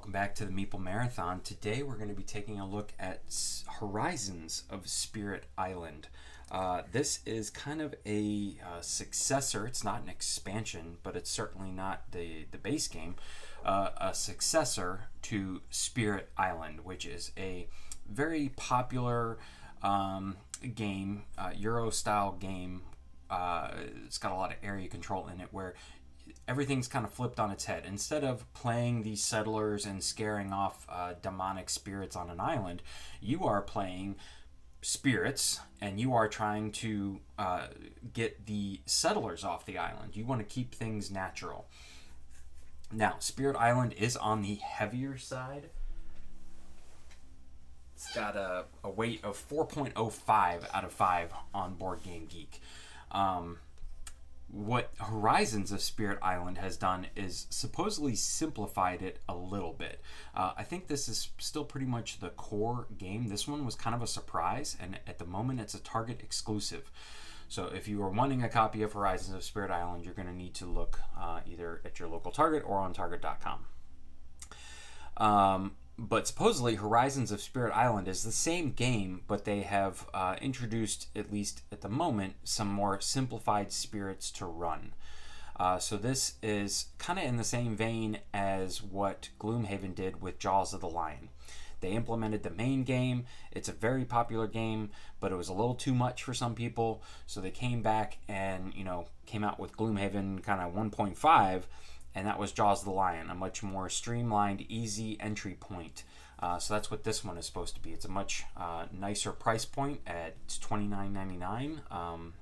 Welcome back to the Meeple Marathon. Today we're going to be taking a look at Horizons of Spirit Island. This is kind of a successor. It's not an expansion, but it's certainly not the base game. A successor to Spirit Island, which is a very popular game, Euro-style game. It's got a lot of area control in it where everything's kind of flipped on its head. Instead of playing these settlers and scaring off demonic spirits on an island, you are playing spirits and you are trying to get the settlers off the island. You want to keep things natural. Now, Spirit Island is on the heavier side. It's got a weight of 4.05 out of 5 on Board Game Geek. What Horizons of Spirit Island has done is supposedly simplified it a little bit. I think this is still pretty much the core game. This one was kind of a surprise, and at the moment it's a Target exclusive. So if you are wanting a copy of Horizons of Spirit Island, you're going to need to look either at your local Target or on Target.com. But supposedly Horizons of Spirit Island is the same game, but they have introduced, at least at the moment, some more simplified spirits to run. So this is kind of in the same vein as what Gloomhaven did with Jaws of the Lion. They implemented the main game. It's a very popular game, but it was a little too much for some people. So they came back and, came out with Gloomhaven kind of 1.5. And that was Jaws of the Lion, a much more streamlined, easy entry point. So that's what this one is supposed to be. It's a much nicer price point at $29.99,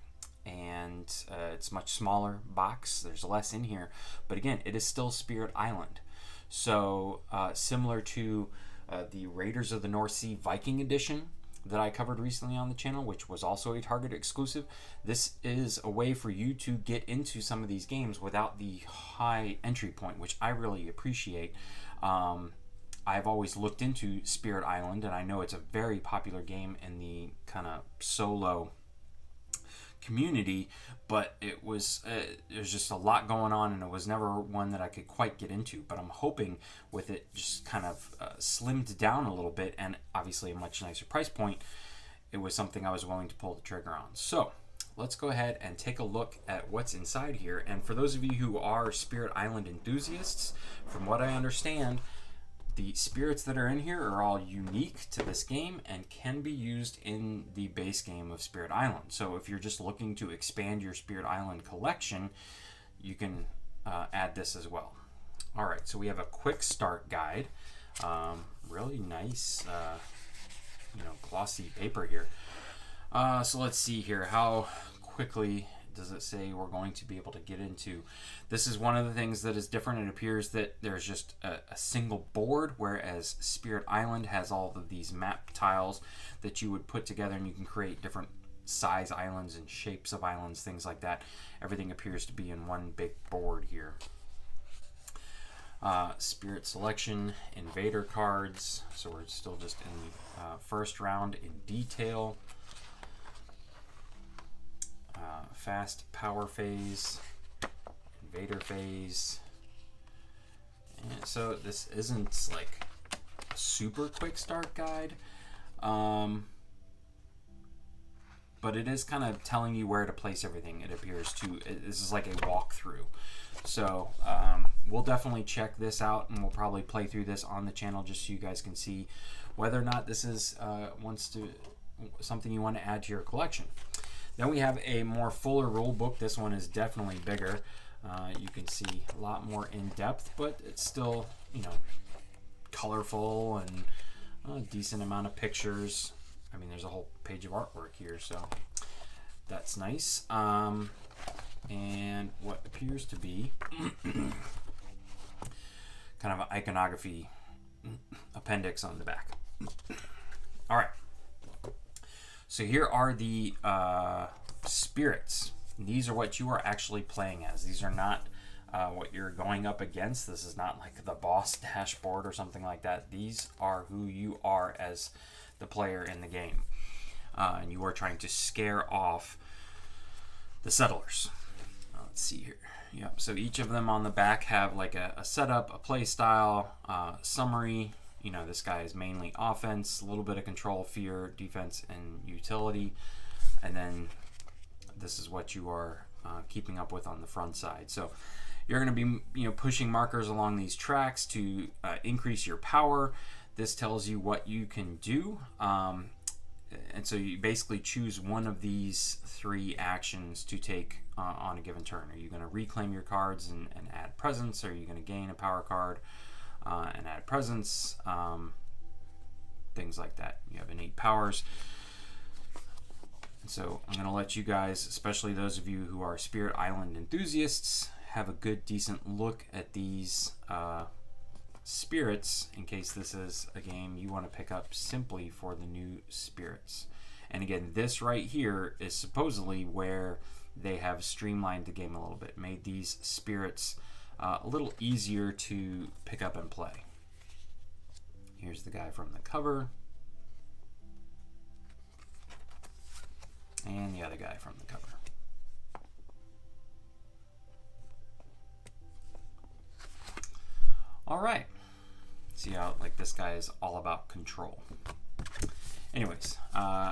and it's a much smaller box. There's less in here, but again, it is still Spirit Island. So similar to the Raiders of the North Sea Viking Edition that I covered recently on the channel, which was also a Target exclusive. This is a way for you to get into some of these games without the high entry point, which I really appreciate. I've always looked into Spirit Island, and I know it's a very popular game in the kind of solo community, but there's just a lot going on, and it was never one that I could quite get into. But I'm hoping with it just kind of slimmed down a little bit, and obviously a much nicer price point, it was something I was willing to pull the trigger on. So let's go ahead and take a look at what's inside here. And for those of you who are Spirit Island enthusiasts, from what I understand, the spirits that are in here are all unique to this game and can be used in the base game of Spirit Island. So if you're just looking to expand your Spirit Island collection, you can add this as well. All right, so we have a quick start guide. Really nice, glossy paper here. So let's see here. How quickly does it say we're going to be able to get into? This is one of the things that is different. It appears that there's just a single board, whereas Spirit Island has all of these map tiles that you would put together, and you can create different size islands and shapes of islands, things like that. Everything appears to be in one big board here. Spirit selection, invader cards. So we're still just in the first round in detail. Fast power phase, invader phase. And so this isn't like a super quick start guide, but it is kind of telling you where to place everything. It appears to. This is like a walkthrough. So we'll definitely check this out, and we'll probably play through this on the channel just so you guys can see whether or not this is something you want to add to your collection. Then we have a more fuller rule book. This one is definitely bigger. You can see a lot more in depth, but it's still, colorful and a decent amount of pictures. I mean, there's a whole page of artwork here, so that's nice. And what appears to be kind of an iconography appendix on the back. All right. So here are the spirits. These are what you are actually playing as. These are not what you're going up against. This is not like the boss dashboard or something like that. These are who you are as the player in the game. And you are trying to scare off the settlers. let's see here. Yep. So each of them on the back have like a setup, a play style, summary. You know, this guy is mainly offense, a little bit of control, fear, defense, and utility. And then this is what you are keeping up with on the front side. So you're going to be pushing markers along these tracks to increase your power. This tells you what you can do. And so you basically choose one of these 3 actions to take on a given turn. Are you going to reclaim your cards and add presence? Are you going to gain a power card and add presence? Things like that. You have innate powers. And so I'm going to let you guys, especially those of you who are Spirit Island enthusiasts, have a good, decent look at these spirits in case this is a game you want to pick up simply for the new spirits. And again, this right here is supposedly where they have streamlined the game a little bit, made these spirits a little easier to pick up and play. Here's the guy from the cover, and the other guy from the cover. All right. See how like this guy is all about control. Anyways,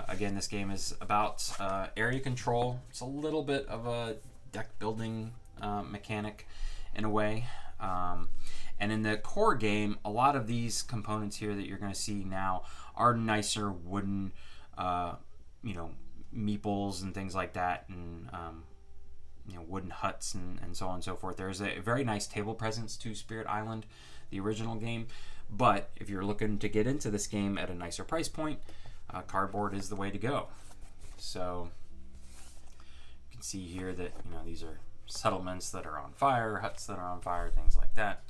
again, this game is about area control. It's a little bit of a deck building mechanic in a way. And in the core game, a lot of these components here that you're going to see now are nicer wooden, meeples and things like that, and wooden huts and so on and so forth. There's a very nice table presence to Spirit Island, the original game. But if you're looking to get into this game at a nicer price point, cardboard is the way to go. So you can see here that these are settlements that are on fire, huts that are on fire, things like that.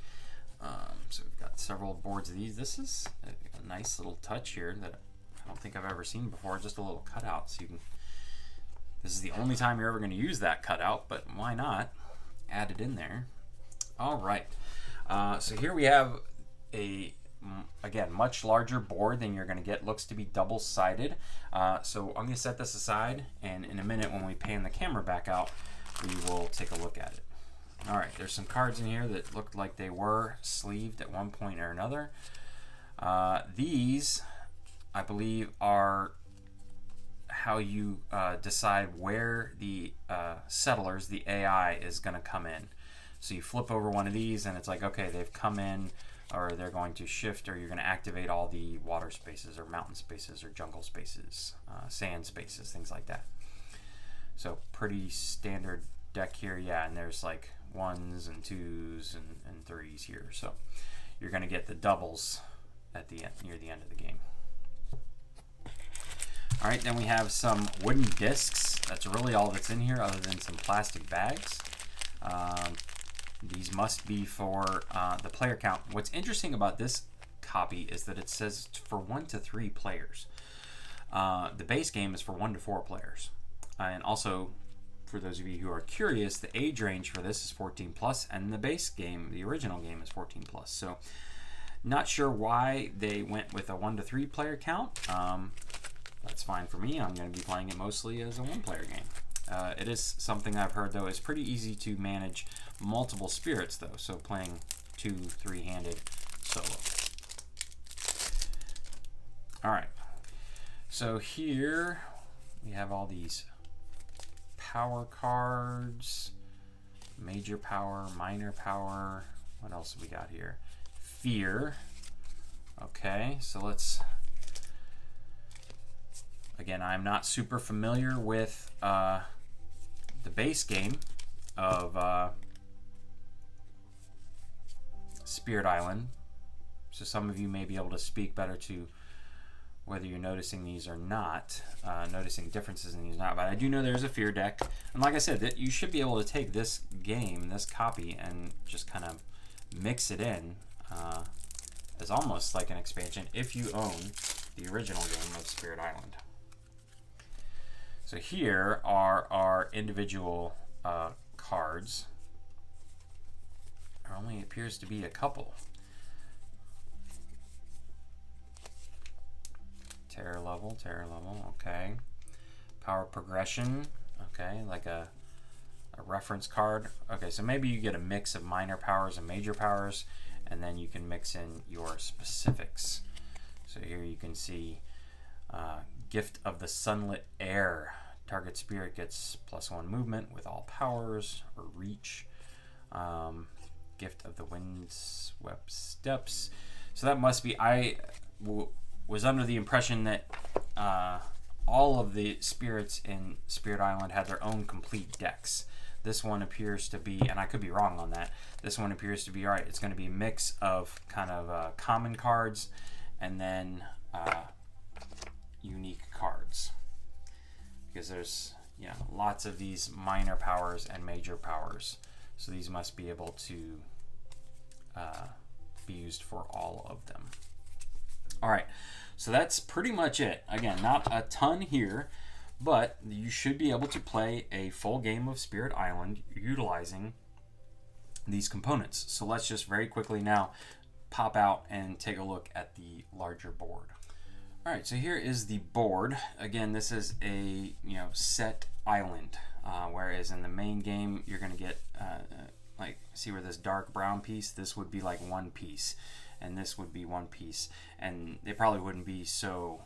So we've got several boards of these. This is a nice little touch here that I don't think I've ever seen before. Just a little cutout, so you can. This is the only time you're ever going to use that cutout, but why not add it in there? All right. So here we have again, much larger board than you're going to get. Looks to be double-sided. So I'm going to set this aside, and in a minute when we pan the camera back out, we will take a look at it. All right, there's some cards in here that looked like they were sleeved at one point or another. These, I believe, are how you decide where the settlers, the AI, is going to come in. So you flip over one of these, and it's like, okay, they've come in, or they're going to shift, or you're going to activate all the water spaces, or mountain spaces, or jungle spaces, sand spaces, things like that. So pretty standard deck here, yeah, and there's like 1s and 2s and 3s here. So you're going to get the doubles at the end, near the end of the game. All right, then we have some wooden discs. That's really all that's in here, other than some plastic bags. These must be for the player count. What's interesting about this copy is that it says for 1 to 3 players. The base game is for 1 to 4 players. And also, for those of you who are curious, the age range for this is 14 plus, and the base game, the original game, is 14 plus. So, not sure why they went with a 1 to 3 player count. That's fine for me. I'm going to be playing it mostly as a 1-player game. It is something I've heard, though, is pretty easy to manage multiple spirits, though. So playing 2, 3-handed solo. All right. So here we have all these power cards, major power, minor power. What else have we got here? Fear. Okay, so let's. Again, I'm not super familiar with the base game of Spirit Island, so some of you may be able to speak better to whether you're noticing these or not, noticing differences in these or not. But I do know there's a fear deck, and like I said, that you should be able to take this game, this copy, and just kind of mix it in as almost like an expansion if you own the original game of Spirit Island. So here are our individual cards. There only appears to be a couple. Terror level, okay. Power progression, okay, like a a reference card. Okay, so maybe you get a mix of minor powers and major powers, and then you can mix in your specifics. So here you can see Gift of the Sunlit Air. Target spirit gets +1 movement with all powers or reach. Gift of the Windswept Steps. So that must be, was under the impression that all of the spirits in Spirit Island had their own complete decks. This one appears to be, and I could be wrong on that, this one appears to be, all right, it's going to be a mix of kind of common cards and then unique cards. Because there's lots of these minor powers and major powers. So these must be able to be used for all of them. All right, so that's pretty much it. Again, not a ton here, but you should be able to play a full game of Spirit Island utilizing these components. So let's just very quickly now pop out and take a look at the larger board. All right, so here is the board. Again, this is a set island, whereas in the main game you're going to get like, see where this dark brown piece, this would be like one piece, and this would be one piece, and it probably wouldn't be so,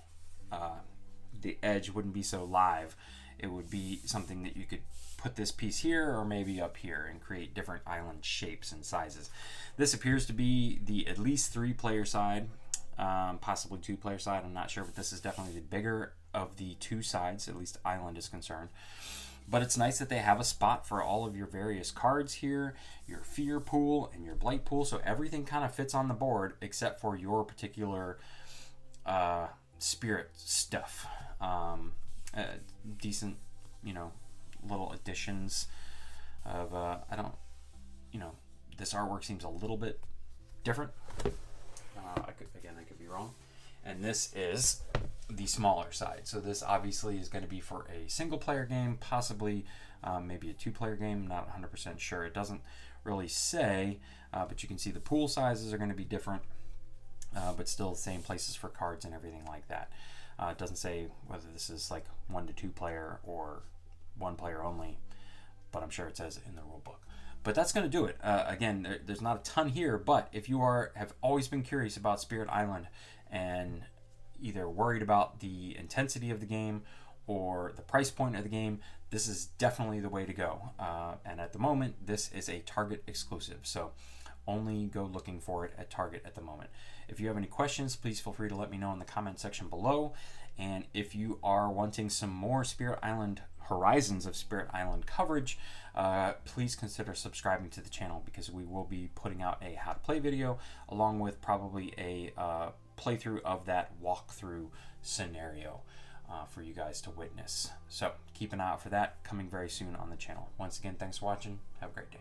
the edge wouldn't be so live. It would be something that you could put this piece here or maybe up here and create different island shapes and sizes. This appears to be the at least 3-player side, possibly 2-player side. I'm not sure, but this is definitely the bigger of the 2 sides, at least island is concerned. But it's nice that they have a spot for all of your various cards here, your fear pool and your blight pool, so everything kind of fits on the board except for your particular spirit stuff. Decent, little additions of, this artwork seems a little bit different. I could be wrong. And this is the smaller side. So this obviously is going to be for a single player game, possibly maybe a 2-player game. Not 100% sure. It doesn't really say, but you can see the pool sizes are going to be different, but still the same places for cards and everything like that. It doesn't say whether this is like 1 to 2 player or 1 player only, but I'm sure it says in the rule book. But that's going to do it. Again, there's not a ton here, but if you have always been curious about Spirit Island and either worried about the intensity of the game or the price point of the game, this is definitely the way to go. And at the moment, this is a Target exclusive, so only go looking for it at Target at the moment. If you have any questions, please feel free to let me know in the comment section below. And if you are wanting some more Spirit Island Horizons of Spirit Island coverage, please consider subscribing to the channel, because we will be putting out a how to play video along with probably a playthrough of that walkthrough scenario for you guys to witness. So keep an eye out for that, coming very soon on the channel. Once again, thanks for watching. Have a great day.